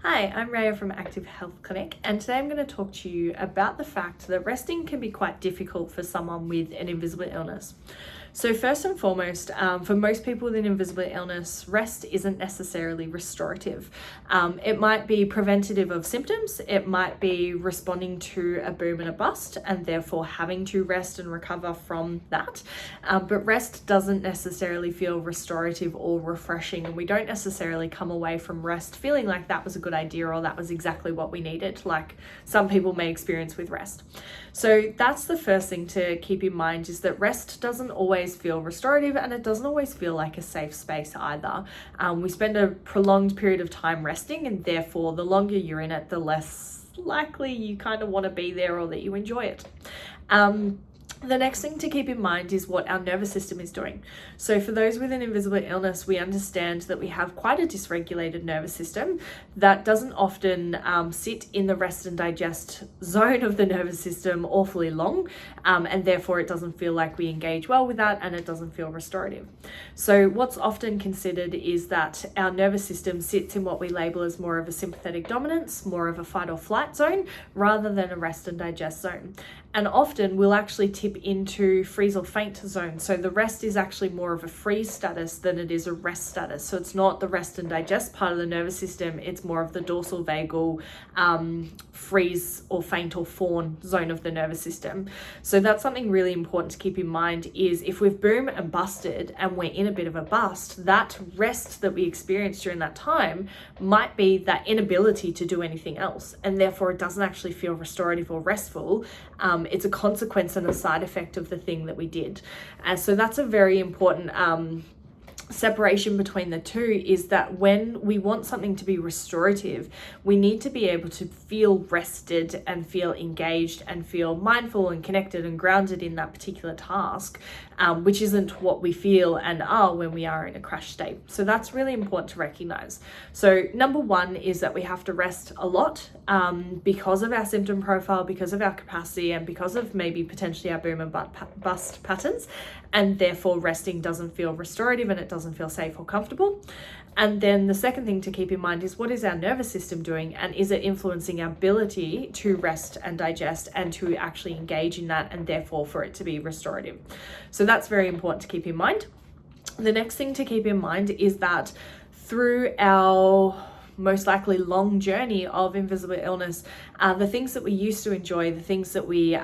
Hi, I'm Raya from Active Health Clinic, and today I'm going to talk to you about the fact that resting can be quite difficult for someone with an invisible illness. So first and foremost, for most people with an invisible illness, rest isn't necessarily restorative. It might be preventative of symptoms, it might be responding to a boom and a bust and therefore having to rest and recover from that. But rest doesn't necessarily feel restorative or refreshing, and we don't necessarily come away from rest feeling like that was a good idea or that was exactly what we needed, like some people may experience with rest. So that's the first thing to keep in mind, is that rest doesn't always feel restorative and it doesn't always feel like a safe space either. We spend a prolonged period of time resting, and therefore the longer you're in it, the less likely you kind of want to be there or that you enjoy it. The next thing to keep in mind is what our nervous system is doing. So for those with an invisible illness, we understand that we have quite a dysregulated nervous system that doesn't often sit in the rest and digest zone of the nervous system awfully long, and therefore it doesn't feel like we engage well with that, and it doesn't feel restorative. So what's often considered is that our nervous system sits in what we label as more of a sympathetic dominance, more of a fight or flight zone, rather than a rest and digest zone. And often we'll actually tip into freeze or faint zone. So the rest is actually more of a freeze status than it is a rest status. So it's not the rest and digest part of the nervous system, it's more of the dorsal vagal freeze or faint or fawn zone of the nervous system. So that's something really important to keep in mind, is if we've boom and busted and we're in a bit of a bust, that rest that we experience during that time might be that inability to do anything else, and therefore it doesn't actually feel restorative or restful. It's a consequence and a side effect of the thing that we did. And so that's a very important separation between the two, is that when we want something to be restorative, we need to be able to feel rested and feel engaged and feel mindful and connected and grounded in that particular task, which isn't what we feel and are when we are in a crash state. So that's really important to recognize. So number one is that we have to rest a lot because of our symptom profile, because of our capacity, and because of maybe potentially our boom and bust patterns, and therefore resting doesn't feel restorative and it doesn't feel safe or comfortable. And then the second thing to keep in mind is, what is our nervous system doing, and is it influencing our ability to rest and digest and to actually engage in that, and therefore for it to be restorative. So that's very important to keep in mind. The next thing to keep in mind is that through our most likely long journey of invisible illness, the things that we used to enjoy, the things that we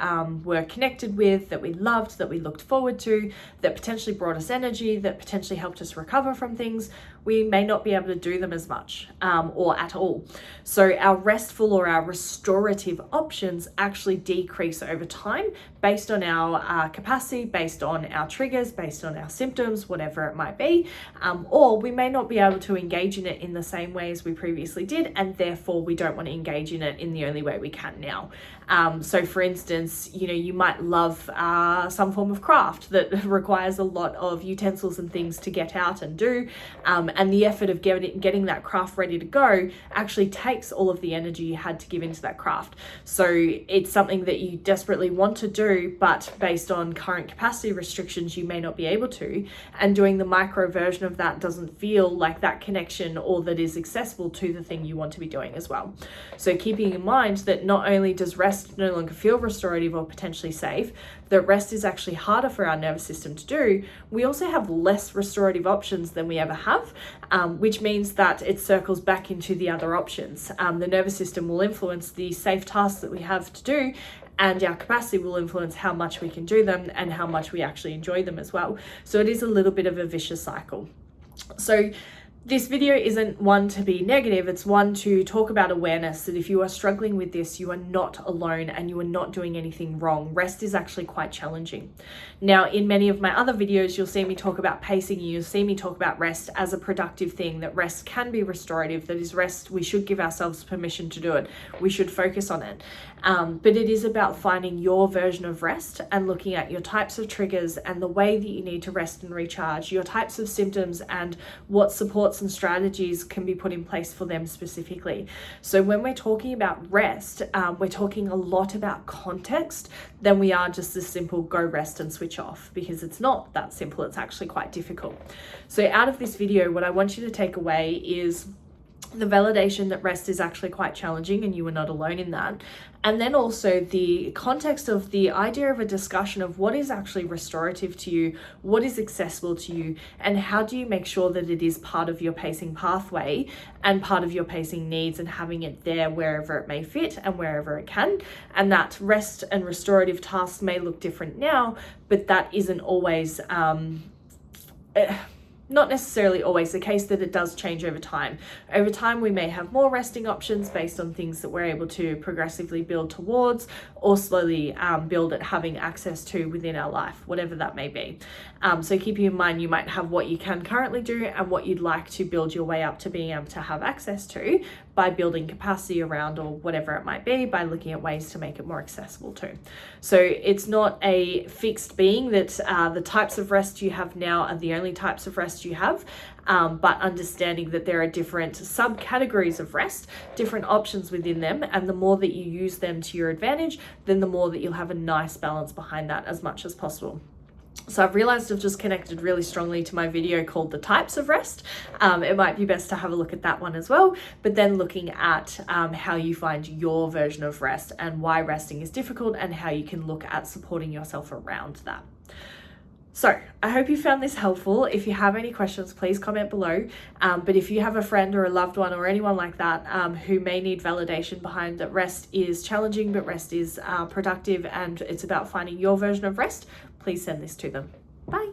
were connected with, that we loved, that we looked forward to, that potentially brought us energy, that potentially helped us recover from things, we may not be able to do them as much or at all. So our restful or our restorative options actually decrease over time based on our capacity, based on our triggers, based on our symptoms, whatever it might be, or we may not be able to engage in it in the same way as we previously did, and therefore we don't want to engage in it in the only way we can now. So for instance, you might love some form of craft that requires a lot of utensils and things to get out and do, and the effort of getting that craft ready to go actually takes all of the energy you had to give into that craft. So it's something that you desperately want to do, but based on current capacity restrictions, you may not be able to, and doing the micro version of that doesn't feel like that connection or that is accessible to the thing you want to be doing as well. So keeping in mind that not only does rest no longer feel restorative or potentially safe, that rest is actually harder for our nervous system to do, we also have less restorative options than we ever have, which means that it circles back into the other options. The nervous system will influence the safe tasks that we have to do, and our capacity will influence how much we can do them and how much we actually enjoy them as well. So it is a little bit of a vicious cycle. So this video isn't one to be negative, it's one to talk about awareness, that if you are struggling with this, you are not alone and you are not doing anything wrong. Rest is actually quite challenging. Now, in many of my other videos, you'll see me talk about pacing, you'll see me talk about rest as a productive thing, that rest can be restorative, that is rest, we should give ourselves permission to do it, we should focus on it. But it is about finding your version of rest and looking at your types of triggers and the way that you need to rest and recharge, your types of symptoms, and what supports and strategies can be put in place for them specifically. So when we're talking about rest, we're talking a lot about context than we are just this simple go rest and switch off, because it's not that simple, it's actually quite difficult. So out of this video, what I want you to take away is the validation that rest is actually quite challenging and you are not alone in that. And then also the context of the idea of a discussion of what is actually restorative to you, what is accessible to you, and how do you make sure that it is part of your pacing pathway and part of your pacing needs, and having it there wherever it may fit and wherever it can. And that rest and restorative tasks may look different now, but that isn't always not necessarily always the case, that it does change over time. Over time, we may have more resting options based on things that we're able to progressively build towards, or slowly build at having access to within our life, whatever that may be. So keeping in mind, you might have what you can currently do and what you'd like to build your way up to being able to have access to by building capacity around, or whatever it might be, by looking at ways to make it more accessible too. So it's not a fixed being that the types of rest you have now are the only types of rest you have, but understanding that there are different subcategories of rest, different options within them, and the more that you use them to your advantage, then the more that you'll have a nice balance behind that as much as possible. So I've realized I've just connected really strongly to my video called The Types of Rest. It might be best to have a look at that one as well, but then looking at how you find your version of rest and why resting is difficult, and how you can look at supporting yourself around that. So I hope you found this helpful. If you have any questions, please comment below. But if you have a friend or a loved one or anyone like that who may need validation behind that rest is challenging, but rest is productive, and it's about finding your version of rest, please send this to them. Bye.